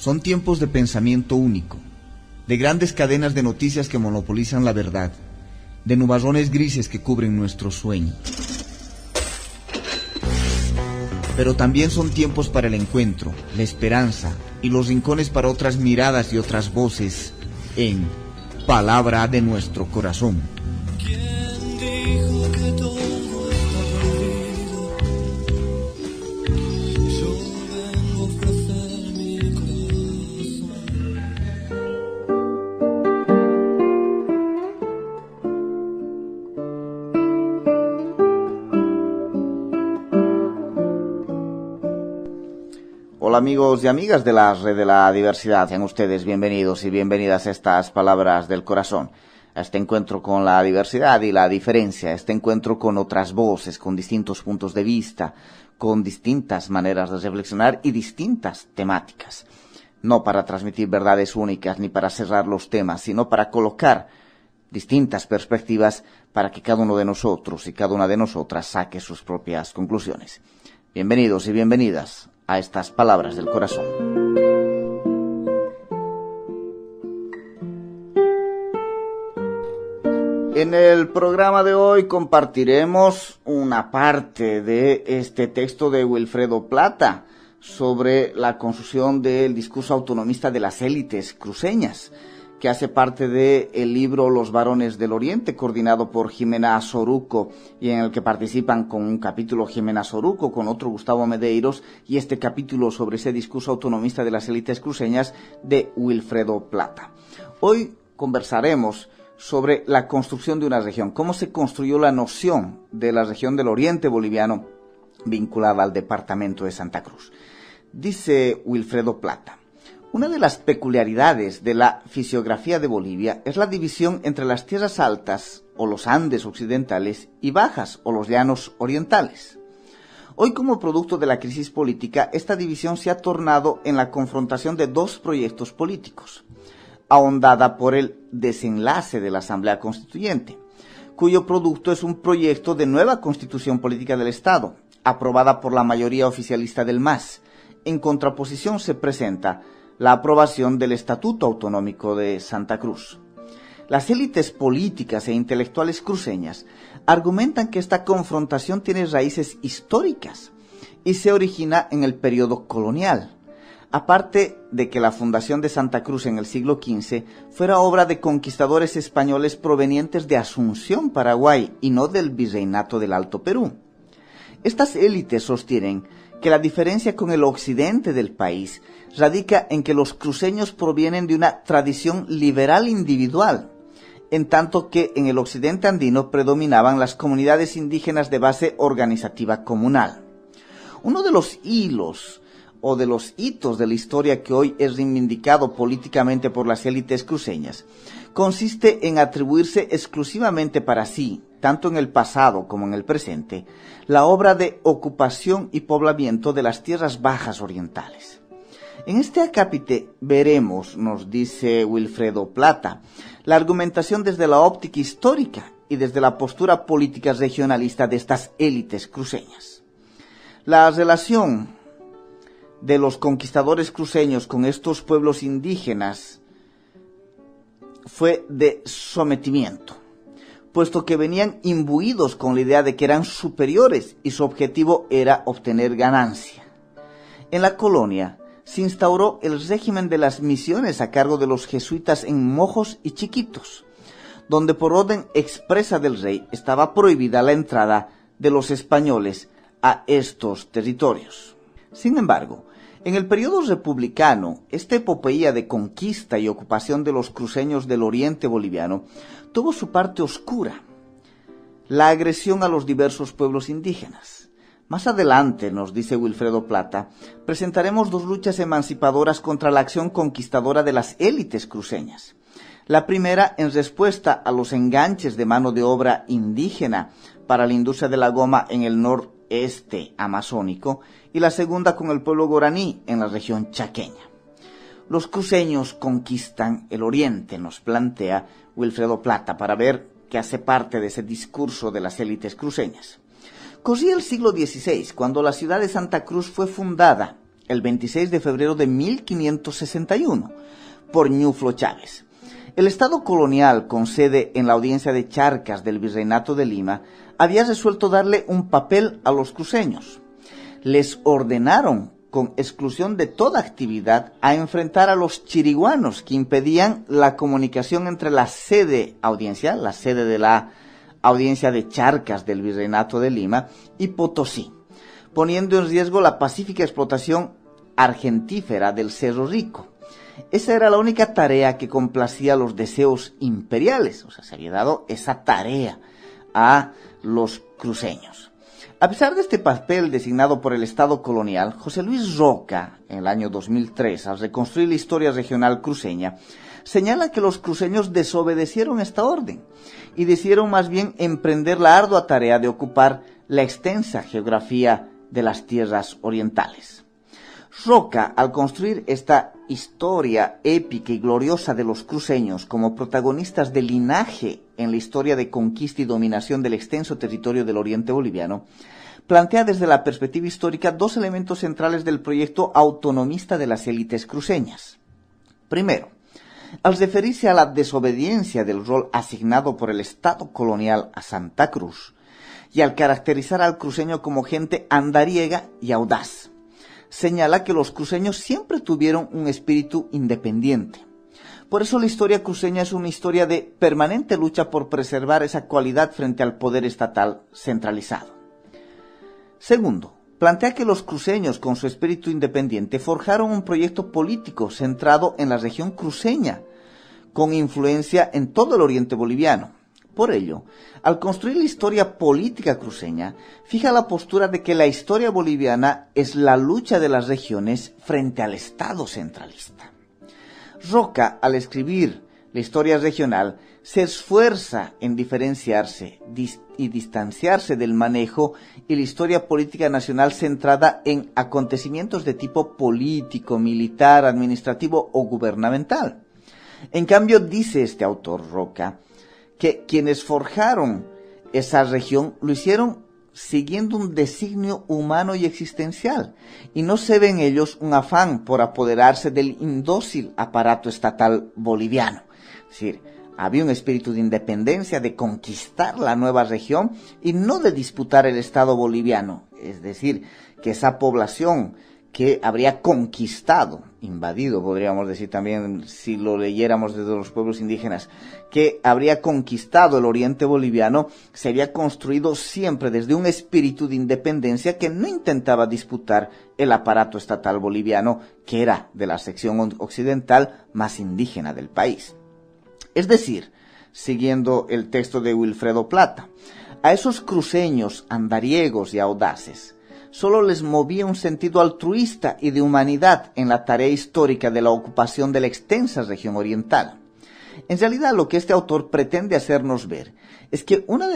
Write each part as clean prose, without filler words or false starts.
Son tiempos de pensamiento único, de grandes cadenas de noticias que monopolizan la verdad, de nubarrones grises que cubren nuestro sueño. Pero también son tiempos para el encuentro, la esperanza y los rincones para otras miradas y otras voces en Palabra de nuestro corazón. ¿Quién dijo que todo está prohibido? Yo vengo a ofrecer mi corazón. Hola amigos y amigas de la Red de la Diversidad, sean ustedes bienvenidos y bienvenidas a estas Palabras del Corazón, a este encuentro con la diversidad y la diferencia, a este encuentro con otras voces, con distintos puntos de vista, con distintas maneras de reflexionar y distintas temáticas. No para transmitir verdades únicas ni para cerrar los temas, sino para colocar distintas perspectivas para que cada uno de nosotros y cada una de nosotras saque sus propias conclusiones. Bienvenidos y bienvenidas a estas Palabras del Corazón. En el programa de hoy compartiremos una parte de este texto de Wilfredo Plata sobre la construcción del discurso autonomista de las élites cruceñas, que hace parte del libro Los Varones del Oriente, coordinado por Jimena Soruco, y en el que participan con un capítulo Jimena Soruco, con otro Gustavo Medeiros, y este capítulo sobre ese discurso autonomista de las élites cruceñas de Wilfredo Plata. Hoy conversaremos sobre la construcción de una región, cómo se construyó la noción de la región del Oriente boliviano vinculada al departamento de Santa Cruz. Dice Wilfredo Plata: una de las peculiaridades de la fisiografía de Bolivia es la división entre las tierras altas, o los Andes occidentales, y bajas, o los llanos orientales. Hoy, como producto de la crisis política, esta división se ha tornado en la confrontación de dos proyectos políticos, ahondada por el desenlace de la Asamblea Constituyente, cuyo producto es un proyecto de nueva Constitución Política del Estado, aprobada por la mayoría oficialista del MAS. En contraposición se presenta la aprobación del Estatuto Autonómico de Santa Cruz. Las élites políticas e intelectuales cruceñas argumentan que esta confrontación tiene raíces históricas y se origina en el periodo colonial, aparte de que la fundación de Santa Cruz en el siglo XV fuera obra de conquistadores españoles provenientes de Asunción, Paraguay, y no del Virreinato del Alto Perú. Estas élites sostienen que la diferencia con el occidente del país radica en que los cruceños provienen de una tradición liberal individual, en tanto que en el occidente andino predominaban las comunidades indígenas de base organizativa comunal. Uno de los hilos o de los hitos de la historia que hoy es reivindicado políticamente por las élites cruceñas consiste en atribuirse exclusivamente para sí, tanto en el pasado como en el presente, la obra de ocupación y poblamiento de las tierras bajas orientales. En este acápite veremos, nos dice Wilfredo Plata, la argumentación desde la óptica histórica y desde la postura política regionalista de estas élites cruceñas. La relación de los conquistadores cruceños con estos pueblos indígenas fue de sometimiento, puesto que venían imbuidos con la idea de que eran superiores y su objetivo era obtener ganancia. En la colonia se instauró el régimen de las misiones a cargo de los jesuitas en Mojos y Chiquitos, donde por orden expresa del rey estaba prohibida la entrada de los españoles a estos territorios. Sin embargo, en el periodo republicano, esta epopeya de conquista y ocupación de los cruceños del oriente boliviano tuvo su parte oscura, la agresión a los diversos pueblos indígenas. Más adelante, nos dice Wilfredo Plata, presentaremos dos luchas emancipadoras contra la acción conquistadora de las élites cruceñas. La primera en respuesta a los enganches de mano de obra indígena para la industria de la goma en el noreste amazónico, y la segunda con el pueblo guaraní en la región chaqueña. Los cruceños conquistan el oriente, nos plantea Wilfredo Plata, para ver que hace parte de ese discurso de las élites cruceñas. Corría el siglo XVI, cuando la ciudad de Santa Cruz fue fundada el 26 de febrero de 1561, por Ñuflo Chávez. El Estado colonial, con sede en la audiencia de Charcas del Virreinato de Lima, había resuelto darle un papel a los cruceños. Les ordenaron, con exclusión de toda actividad, a enfrentar a los chiriguanos que impedían la comunicación entre la sede audiencia, la sede de la audiencia de Charcas del Virreinato de Lima, y Potosí, poniendo en riesgo la pacífica explotación argentífera del Cerro Rico. Esa era la única tarea que complacía los deseos imperiales, o sea, se había dado esa tarea a los cruceños. A pesar de este papel designado por el Estado colonial, José Luis Roca, en el año 2003, al reconstruir la historia regional cruceña, señala que los cruceños desobedecieron esta orden y decidieron más bien emprender la ardua tarea de ocupar la extensa geografía de las tierras orientales. Roca, al construir esta historia épica y gloriosa de los cruceños como protagonistas de linaje en la historia de conquista y dominación del extenso territorio del oriente boliviano, plantea desde la perspectiva histórica dos elementos centrales del proyecto autonomista de las élites cruceñas. Primero, al referirse a la desobediencia del rol asignado por el Estado colonial a Santa Cruz, y al caracterizar al cruceño como gente andariega y audaz, señala que los cruceños siempre tuvieron un espíritu independiente. Por eso la historia cruceña es una historia de permanente lucha por preservar esa cualidad frente al poder estatal centralizado. Segundo, plantea que los cruceños, con su espíritu independiente, forjaron un proyecto político centrado en la región cruceña, con influencia en todo el oriente boliviano. Por ello, al construir la historia política cruceña, fija la postura de que la historia boliviana es la lucha de las regiones frente al Estado centralista. Roca, al escribir la historia regional, se esfuerza en diferenciarse y distanciarse del manejo y la historia política nacional centrada en acontecimientos de tipo político, militar, administrativo o gubernamental. En cambio, dice este autor, Roca, que quienes forjaron esa región lo hicieron siguiendo un designio humano y existencial, y no se ve en ellos un afán por apoderarse del indócil aparato estatal boliviano. Es decir, había un espíritu de independencia, de conquistar la nueva región y no de disputar el Estado boliviano. Es decir, que esa población que habría conquistado, invadido, podríamos decir también si lo leyéramos desde los pueblos indígenas, que habría conquistado el oriente boliviano, se había construido siempre desde un espíritu de independencia que no intentaba disputar el aparato estatal boliviano, que era de la sección occidental más indígena del país. Es decir, siguiendo el texto de Wilfredo Plata, a esos cruceños andariegos y audaces, solo les movía un sentido altruista y de humanidad en la tarea histórica de la ocupación de la extensa región oriental. En realidad, lo que este autor pretende hacernos ver es que una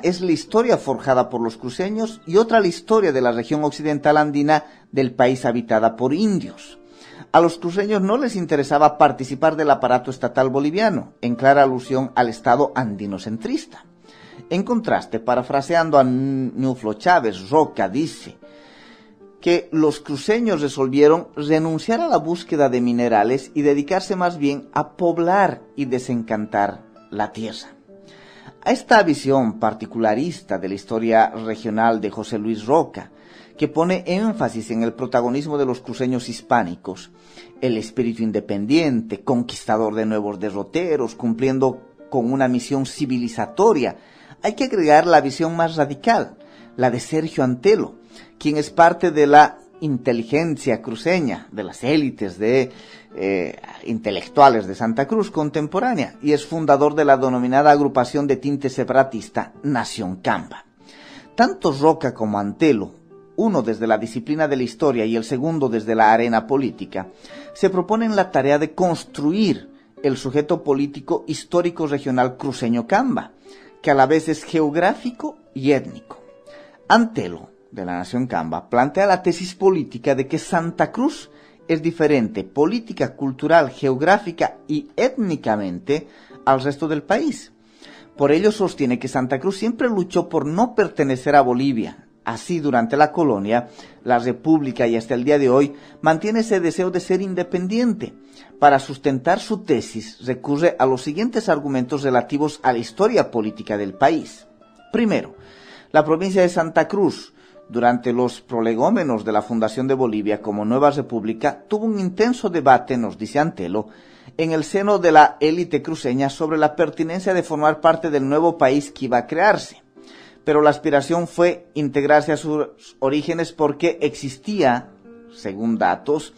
es la historia forjada por los cruceños y otra la historia de la región occidental andina del país habitada por indios. A los cruceños no les interesaba participar del aparato estatal boliviano, en clara alusión al Estado andinocentrista. En contraste, parafraseando a Ñuflo Chávez, Roca dice que los cruceños resolvieron renunciar a la búsqueda de minerales y dedicarse más bien a poblar y desencantar la tierra. A esta visión particularista de la historia regional de José Luis Roca, que pone énfasis en el protagonismo de los cruceños hispánicos, el espíritu independiente, conquistador de nuevos derroteros, cumpliendo con una misión civilizatoria, hay que agregar la visión más radical, la de Sergio Antelo, quien es parte de la inteligencia cruceña, de las élites intelectuales de Santa Cruz contemporánea, y es fundador de la denominada agrupación de tinte separatista Nación Camba. Tanto Roca como Antelo, uno desde la disciplina de la historia y el segundo desde la arena política, se proponen la tarea de construir el sujeto político histórico regional cruceño Camba, que a la vez es geográfico y étnico. Antelo, de la Nación Camba, plantea la tesis política de que Santa Cruz es diferente política, cultural, geográfica y étnicamente al resto del país. Por ello sostiene que Santa Cruz siempre luchó por no pertenecer a Bolivia, Así, durante la colonia, la República y hasta el día de hoy mantiene ese deseo de ser independiente. Para sustentar su tesis, recurre a los siguientes argumentos relativos a la historia política del país. Primero, la provincia de Santa Cruz, durante los prolegómenos de la fundación de Bolivia como nueva república, tuvo un intenso debate, nos dice Antelo, en el seno de la élite cruceña sobre la pertinencia de formar parte del nuevo país que iba a crearse. Pero la aspiración fue integrarse a sus orígenes porque existía, según datos,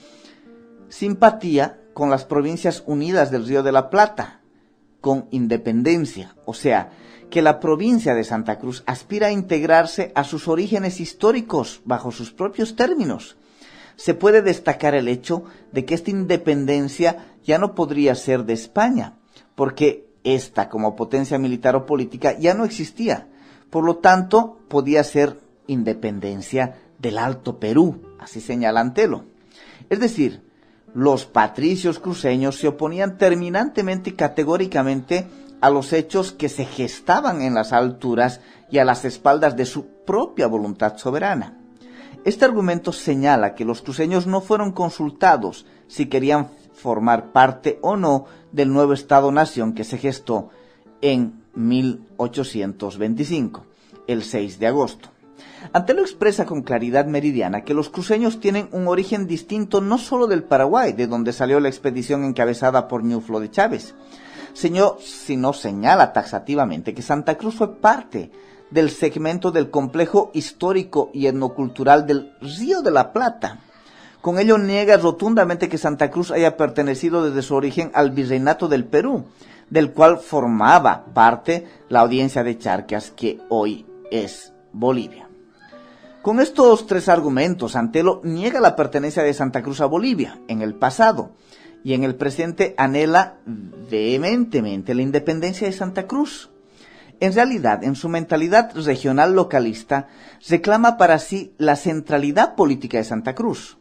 simpatía con las provincias unidas del Río de la Plata, con independencia, o sea, que la provincia de Santa Cruz aspira a integrarse a sus orígenes históricos bajo sus propios términos. Se puede destacar el hecho de que esta independencia ya no podría ser de España, porque esta, como potencia militar o política, ya no existía. Por lo tanto, podía ser independencia del Alto Perú, así señala Antelo. Es decir, los patricios cruceños se oponían terminantemente y categóricamente a los hechos que se gestaban en las alturas y a las espaldas de su propia voluntad soberana. Este argumento señala que los cruceños no fueron consultados si querían formar parte o no del nuevo Estado-Nación que se gestó en 1825, el 6 de agosto. Antelo expresa con claridad meridiana que los cruceños tienen un origen distinto no solo del Paraguay, de donde salió la expedición encabezada por Ñuflo de Chávez, sino señala taxativamente que Santa Cruz fue parte del segmento del complejo histórico y etnocultural del Río de la Plata. Con ello niega rotundamente que Santa Cruz haya pertenecido desde su origen al Virreinato del Perú, del cual formaba parte la audiencia de Charcas, que hoy es Bolivia. Con estos tres argumentos, Antelo niega la pertenencia de Santa Cruz a Bolivia en el pasado, y en el presente anhela vehementemente la independencia de Santa Cruz. En realidad, en su mentalidad regional localista, reclama para sí la centralidad política de Santa Cruz.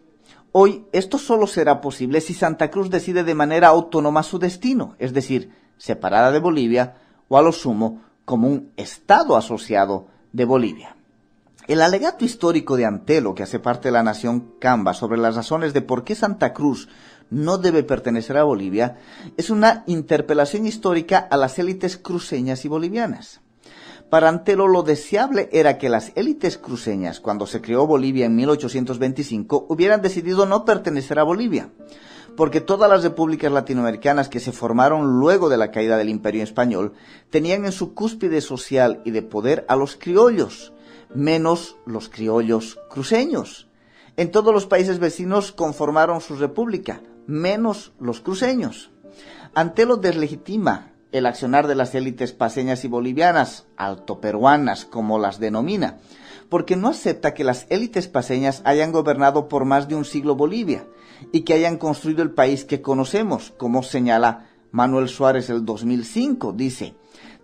Hoy, esto solo será posible si Santa Cruz decide de manera autónoma su destino, es decir, separada de Bolivia o a lo sumo como un Estado asociado de Bolivia. El alegato histórico de Antelo, que hace parte de la nación Camba, sobre las razones de por qué Santa Cruz no debe pertenecer a Bolivia, es una interpelación histórica a las élites cruceñas y bolivianas. Para Antelo, lo deseable era que las élites cruceñas, cuando se creó Bolivia en 1825, hubieran decidido no pertenecer a Bolivia, porque todas las repúblicas latinoamericanas que se formaron luego de la caída del Imperio Español tenían en su cúspide social y de poder a los criollos, menos los criollos cruceños. En todos los países vecinos conformaron su república, menos los cruceños. Antelo deslegitima el accionar de las élites paceñas y bolivianas, altoperuanas como las denomina, porque no acepta que las élites paceñas hayan gobernado por más de un siglo Bolivia y que hayan construido el país que conocemos, como señala Manuel Suárez el 2005, dice: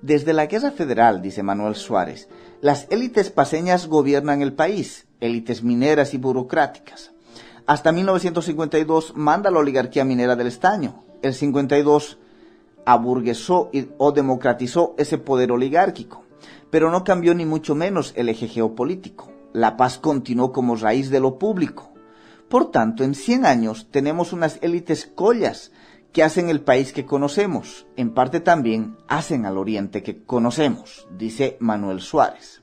desde la Guerra Federal, dice Manuel Suárez, las élites paceñas gobiernan el país, élites mineras y burocráticas. Hasta 1952 manda la oligarquía minera del estaño. El 52 aburguesó o democratizó ese poder oligárquico, pero no cambió ni mucho menos el eje geopolítico. La paz continuó como raíz de lo público. Por tanto, en 100 años tenemos unas élites collas que hacen el país que conocemos, en parte también hacen al oriente que conocemos, dice Manuel Suárez.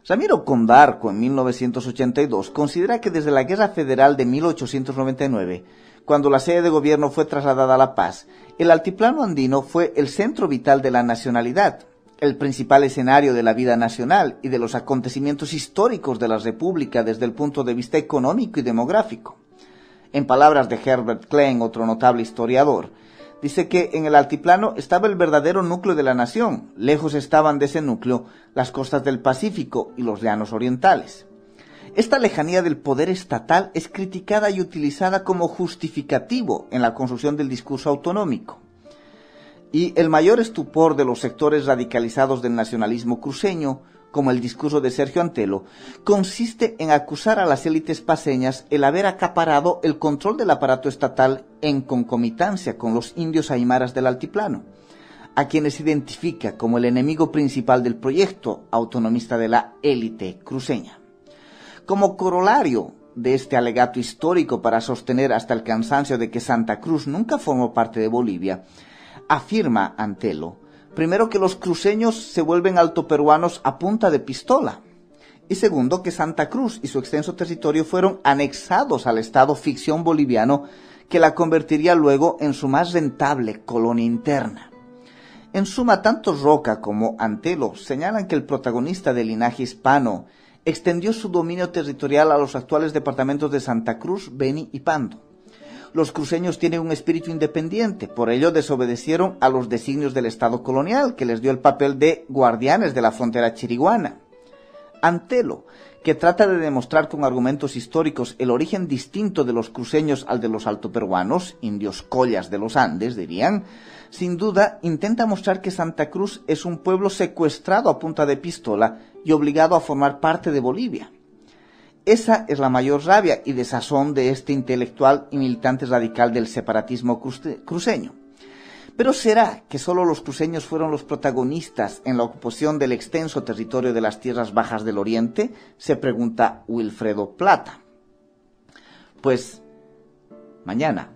Ramiro Condarco, en 1982, considera que desde la Guerra Federal de 1899, cuando la sede de gobierno fue trasladada a La Paz, el altiplano andino fue el centro vital de la nacionalidad, el principal escenario de la vida nacional y de los acontecimientos históricos de la República desde el punto de vista económico y demográfico. En palabras de Herbert Klein, otro notable historiador, dice que en el altiplano estaba el verdadero núcleo de la nación, lejos estaban de ese núcleo las costas del Pacífico y los llanos orientales. Esta lejanía del poder estatal es criticada y utilizada como justificativo en la construcción del discurso autonómico. Y el mayor estupor de los sectores radicalizados del nacionalismo cruceño, como el discurso de Sergio Antelo, consiste en acusar a las élites paceñas el haber acaparado el control del aparato estatal en concomitancia con los indios aymaras del altiplano, a quienes identifica como el enemigo principal del proyecto autonomista de la élite cruceña. Como corolario de este alegato histórico para sostener hasta el cansancio de que Santa Cruz nunca formó parte de Bolivia, afirma Antelo, primero, que los cruceños se vuelven altoperuanos a punta de pistola, y segundo, que Santa Cruz y su extenso territorio fueron anexados al Estado ficción boliviano, que la convertiría luego en su más rentable colonia interna. En suma, tanto Roca como Antelo señalan que el protagonista del linaje hispano extendió su dominio territorial a los actuales departamentos de Santa Cruz, Beni y Pando. Los cruceños tienen un espíritu independiente, por ello desobedecieron a los designios del Estado colonial, que les dio el papel de guardianes de la frontera chiriguana. Antelo, que trata de demostrar con argumentos históricos el origen distinto de los cruceños al de los altoperuanos, indios collas de los Andes, dirían, sin duda intenta mostrar que Santa Cruz es un pueblo secuestrado a punta de pistola y obligado a formar parte de Bolivia. Esa es la mayor rabia y desazón de este intelectual y militante radical del separatismo cruceño. Pero ¿será que solo los cruceños fueron los protagonistas en la ocupación del extenso territorio de las tierras bajas del Oriente? Se pregunta Wilfredo Plata. Pues mañana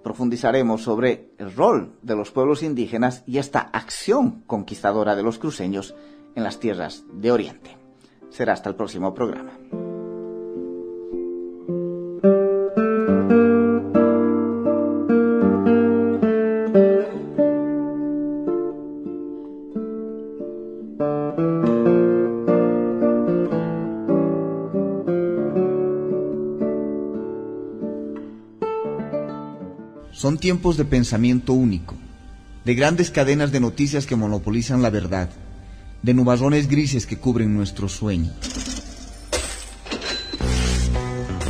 profundizaremos sobre el rol de los pueblos indígenas y esta acción conquistadora de los cruceños en las tierras de Oriente. Será hasta el próximo programa. Son tiempos de pensamiento único, de grandes cadenas de noticias que monopolizan la verdad, de nubarrones grises que cubren nuestro sueño.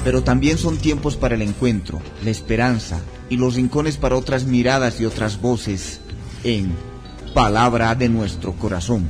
Pero también son tiempos para el encuentro, la esperanza y los rincones para otras miradas y otras voces en Palabra de nuestro corazón.